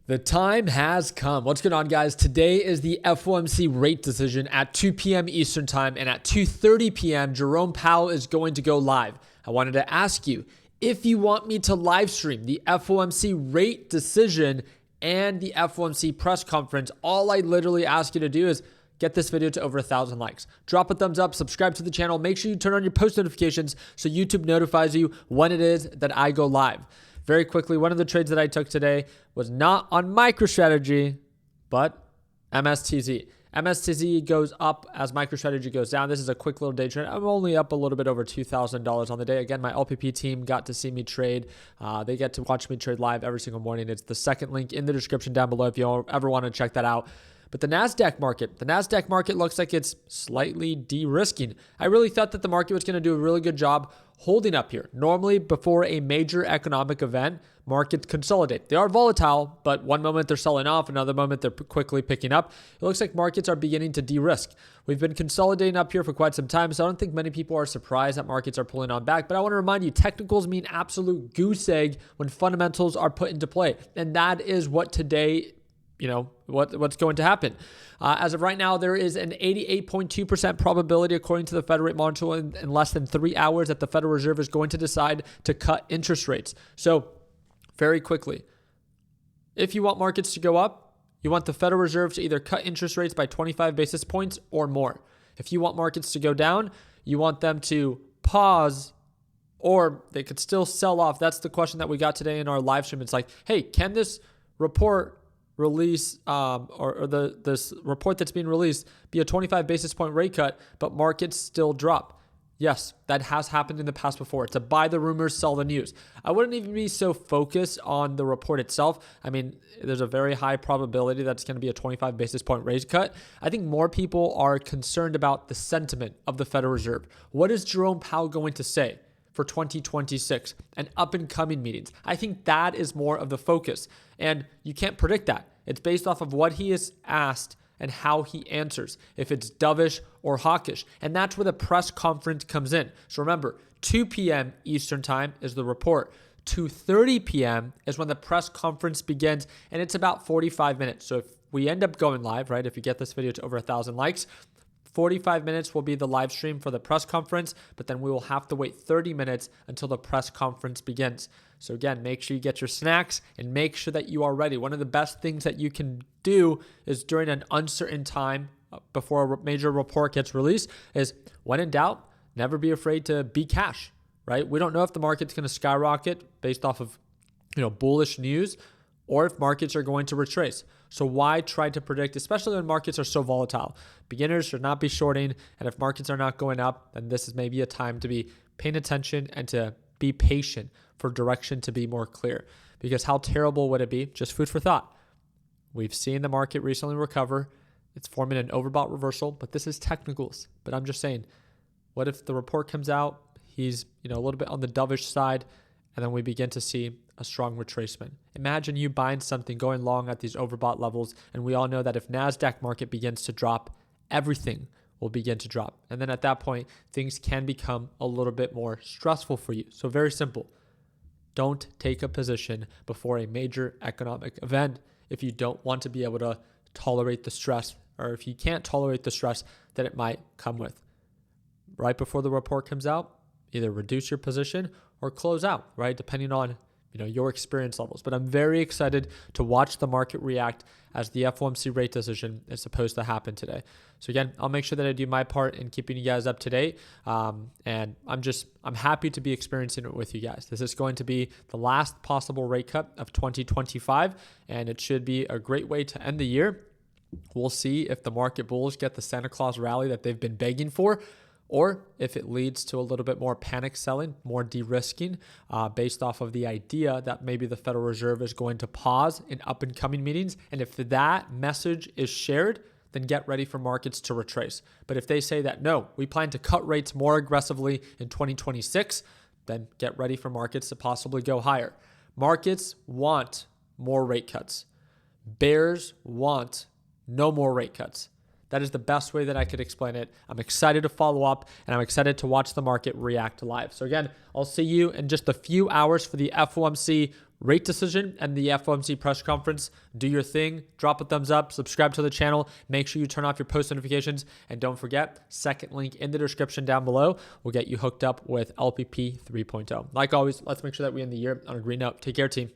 The time has come. What's going on, guys? Today is the FOMC rate decision at 2 p.m. Eastern time, and at 2:30 p.m., Jerome Powell is going to go live. I wanted to ask you if you want me to live stream the FOMC rate decision and the FOMC press conference. All I literally ask you to do is get this video to over 1,000 likes. Drop a thumbs up, subscribe to the channel. Make sure you turn on your post notifications so YouTube notifies you when it is that I go live. Very quickly, one of the trades that I took today was not on MicroStrategy, but MSTZ. MSTZ goes up as MicroStrategy goes down. This is a quick little day trade. I'm only up a little bit over $2,000 on the day. Again, my LPP team got to see me trade. They get to watch me trade live every single morning. It's the second link in the description down below if you ever want to check that out. But the NASDAQ market looks like it's slightly de-risking. I really thought that the market was going to do a really good job holding up here. Normally, before a major economic event, markets consolidate. They are volatile, but one moment they're selling off, another moment they're quickly picking up. It looks like markets are beginning to de-risk. We've been consolidating up here for quite some time, so I don't think many people are surprised that markets are pulling on back. But I want to remind you, technicals mean absolute goose egg when fundamentals are put into play. And that is what today what's going to happen. As of right now, there is an 88.2% probability, according to the Fed rate monitor, in less than 3 hours that the Federal Reserve is going to decide to cut interest rates. So very quickly, if you want markets to go up, you want the Federal Reserve to either cut interest rates by 25 basis points or more. If you want markets to go down, you want them to pause, or they could still sell off. That's the question that we got today in our live stream. It's like, hey, can this report release this report that's being released be a 25 basis point rate cut, but markets still drop? Yes, that has happened in the past before. It's a buy the rumors, sell the news. I wouldn't even be so focused on the report itself. I mean, there's a very high probability that it's going to be a 25 basis point rate cut. I think more people are concerned about the sentiment of the Federal Reserve. What is Jerome Powell going to say for 2026 and up and coming meetings? I think that is more of the focus, and you can't predict that. It's based off of what he is asked and how he answers, if it's dovish or hawkish. And that's where the press conference comes in. So remember, 2 p.m. Eastern time is the report. 2:30 p.m. is when the press conference begins, and it's about 45 minutes. So if we end up going live, right, if you get this video to over 1,000 likes, 45 minutes will be the live stream for the press conference, but then we will have to wait 30 minutes until the press conference begins. So again, make sure you get your snacks and make sure that you are ready. One of the best things that you can do is during an uncertain time before a major report gets released is, when in doubt, never be afraid to be cash, right? We don't know if the market's going to skyrocket based off of, bullish news, or if markets are going to retrace. So why try to predict, especially when markets are so volatile? Beginners should not be shorting, and if markets are not going up, then this is maybe a time to be paying attention and to be patient for direction to be more clear. Because how terrible would it be? Just food for thought. We've seen the market recently recover. It's forming an overbought reversal, but this is technicals. But I'm just saying, what if the report comes out, he's a little bit on the dovish side, and then we begin to see a strong retracement? Imagine you buying something going long at these overbought levels, and we all know that if NASDAQ market begins to drop, everything will begin to drop. And then at that point, things can become a little bit more stressful for you. So very simple. Don't take a position before a major economic event if you don't want to be able to tolerate the stress, or if you can't tolerate the stress that it might come with. Right before the report comes out, either reduce your position or close out, right? Depending on your experience levels. But I'm very excited to watch the market react as the FOMC rate decision is supposed to happen today. So again, I'll make sure that I do my part in keeping you guys up to date. And I'm happy to be experiencing it with you guys. This is going to be the last possible rate cut of 2025, and it should be a great way to end the year. We'll see if the market bulls get the Santa Claus rally that they've been begging for, or if it leads to a little bit more panic selling, more de-risking, based off of the idea that maybe the Federal Reserve is going to pause in up and coming meetings. And if that message is shared, then get ready for markets to retrace. But if they say that, no, we plan to cut rates more aggressively in 2026, then get ready for markets to possibly go higher. Markets want more rate cuts. Bears want no more rate cuts. That is the best way that I could explain it. I'm excited to follow up, and I'm excited to watch the market react live. So again, I'll see you in just a few hours for the FOMC rate decision and the FOMC press conference. Do your thing, drop a thumbs up, subscribe to the channel, make sure you turn off your post notifications, and don't forget, second link in the description down below will get you hooked up with LPP 3.0. Like always, let's make sure that we end the year on a green note. Take care, team.